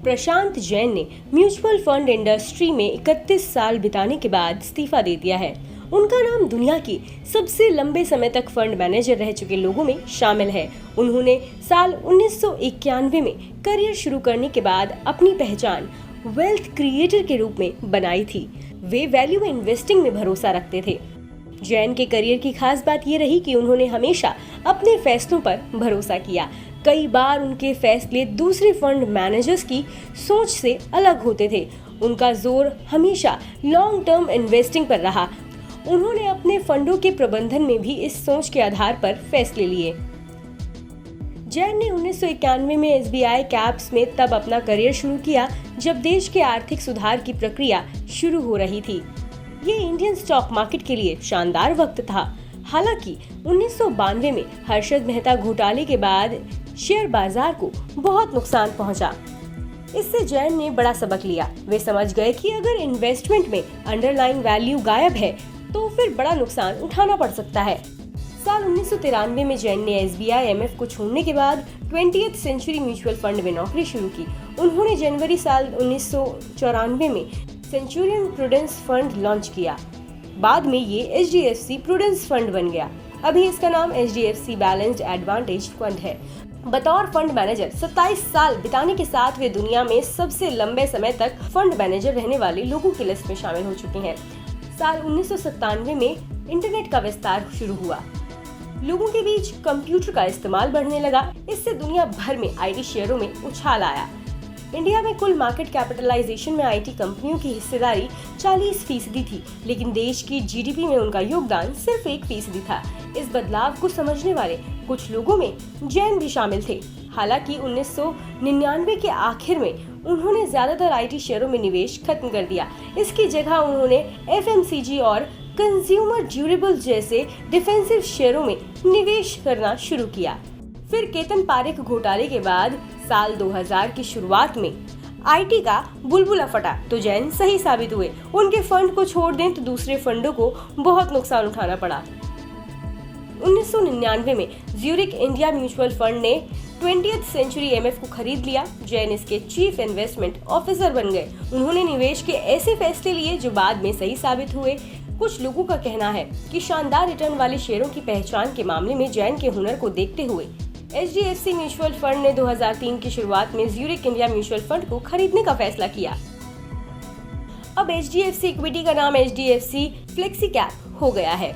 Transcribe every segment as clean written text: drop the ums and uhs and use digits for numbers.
प्रशांत जैन ने mutual fund industry में 31 साल बिताने के बाद इस्तीफा दे दिया है। उनका नाम दुनिया की सबसे लंबे समय तक फंड मैनेजर रह चुके लोगों में शामिल है। उन्होंने साल 1991 में करियर शुरू करने के बाद अपनी पहचान वेल्थ क्रिएटर के रूप में बनाई थी। वे वैल्यू इन्वेस्टिंग में भरोसा रखते थे। जैन के करियर की खास बात ये रही कि उन्होंने हमेशा अपने फैसलों पर भरोसा किया। कई बार उनके फैसले दूसरे फंड मैनेजर्स की सोच से अलग होते थे। उनका जोर हमेशा लॉन्ग टर्म इन्वेस्टिंग पर रहा। उन्होंने अपने फंडों के प्रबंधन में भी इस सोच के आधार पर फैसले लिए। जैन ने 1991 में SBI कैप्स में तब अपना करियर शुरू किया जब देश के आर्थिक सुधार की प्रक्रिया शुरू हो रही थी। ये इंडियन स्टॉक मार्केट के लिए शानदार वक्त था। हालांकि 1992 में हर्षद मेहता घोटाले के बाद शेयर बाजार को बहुत नुकसान पहुंचा। इससे जैन ने बड़ा सबक लिया। वे समझ गए कि अगर इन्वेस्टमेंट में अंडरलाइंग वैल्यू गायब है तो फिर बड़ा नुकसान उठाना पड़ सकता है। साल 1993 में जैन ने SBI MF को छोड़ने के बाद 20th सेंचुरी म्यूचुअल फंड में नौकरी शुरू की। उन्होंने जनवरी साल 1994 में सेंचुरियन प्रूडेंस फंड लॉन्च किया। बाद में ये HDFC प्रूडेंस फंड बन गया। अभी इसका नाम HDFC बैलेंस्ड एडवांटेज फंड है। बतौर फंड मैनेजर 27 साल बिताने के साथ वे दुनिया में सबसे लंबे समय तक फंड मैनेजर रहने वाले लोगों की लिस्ट में शामिल हो चुके हैं। साल 1997 में इंटरनेट का विस्तार शुरू हुआ। लोगों के बीच कंप्यूटर का इस्तेमाल बढ़ने लगा। इससे दुनिया भर में IT शेयरों में उछाल आया। इंडिया में कुल मार्केट कैपिटलाइजेशन में IT कंपनियों की हिस्सेदारी 40% थी, लेकिन देश की GDP में उनका योगदान सिर्फ 1% था। इस बदलाव को समझने वाले कुछ लोगों में जैन भी शामिल थे। हालांकि 1999 के आखिर में उन्होंने ज्यादातर IT शेयरों में निवेश खत्म कर दिया। इसकी जगह उन्होंने FMCG और कंज्यूमर ड्यूरेबल जैसे डिफेंसिव शेयरों में निवेश करना शुरू किया। फिर केतन पारेख घोटाले के बाद साल 2000 की शुरुआत में IT का बुलबुला फटा तो जैन सही साबित हुए। उनके फंड को छोड़ दें तो दूसरे फंडों को बहुत नुकसान उठाना पड़ा। 1999 में ज्यूरिक इंडिया म्यूचुअल फंड ने 20th सेंचुरी MF को खरीद लिया। जैन इसके चीफ इन्वेस्टमेंट ऑफिसर बन गए। उन्होंने निवेश के ऐसे फैसले लिए जो बाद में सही साबित हुए। कुछ लोगों का कहना है कि शानदार रिटर्न वाले शेयरों की पहचान के मामले में जैन के हुनर को देखते हुए HDFC म्यूचुअल फंड ने 2003 की शुरुआत में ज्यूरिक इंडिया म्यूचुअल फंड को खरीदने का फैसला किया। अब HDFC इक्विटी का नाम HDFC फ्लेक्सी कैप हो गया है।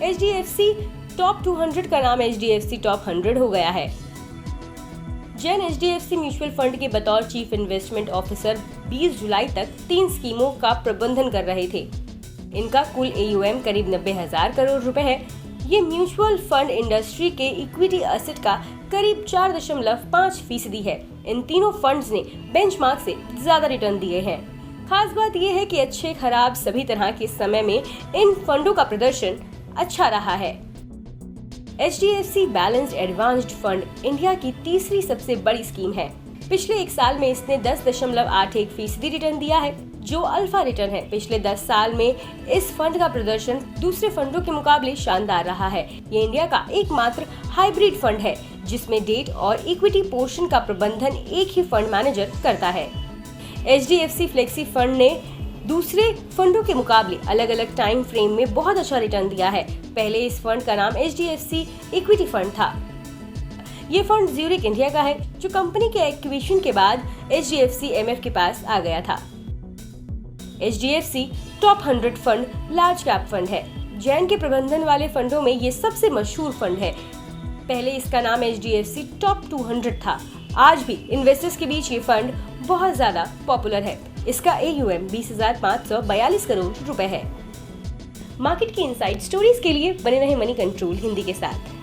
HDFC टॉप 200 का नाम HDFC टॉप 100 हो गया है। जैन HDFC म्यूचुअल फंड के बतौर चीफ इन्वेस्टमेंट ऑफिसर 20 जुलाई तक 3 स्कीमों का प्रबंधन कर रहे थे। इनका कुल AUM करीब 90,000 करोड़ रुपए है। ये म्यूचुअल फंड इंडस्ट्री के इक्विटी एसेट का करीब 4.5% है। इन तीनों फंड्स ने बेंचमार्क से ज्यादा रिटर्न दिए हैं। खास बात यह है कि अच्छे खराब सभी तरह के समय में इन फंडों का प्रदर्शन अच्छा रहा है। HDFC balanced advanced fund India की तीसरी सबसे बड़ी स्कीम है। पिछले एक साल में इसने 10.81% रिटर्न दिया है, जो अल्फा रिटर्न है। पिछले 10 साल में इस फंड का प्रदर्शन दूसरे फंडों के मुकाबले शानदार रहा है। ये इंडिया का एकमात्र हाइब्रिड फंड है जिसमें डेट और इक्विटी पोर्शन का प्रबंधन एक ही फंड मैनेजर करता है। HDFC फ्लेक्सी फंड ने दूसरे फंडों के मुकाबले अलग अलग टाइम फ्रेम में बहुत अच्छा रिटर्न दिया है। पहले इस फंड का नाम HDFC इक्विटी फंड था। ये फंड ज्यूरिक इंडिया का है, जो कंपनी के एक्विजिशन के बाद HDFC MF के पास आ गया था। HDFC top 100 fund large cap fund है। जैन के प्रबंधन वाले फंडों में ये सबसे मशहूर फंड है। पहले इसका नाम HDFC टॉप 200 था। आज भी इन्वेस्टर्स के बीच ये फंड बहुत ज्यादा पॉपुलर है। इसका AUM 20,542 करोड़ रुपए है। मार्केट की इनसाइड स्टोरीज के लिए बने रहे मनी कंट्रोल हिंदी के साथ।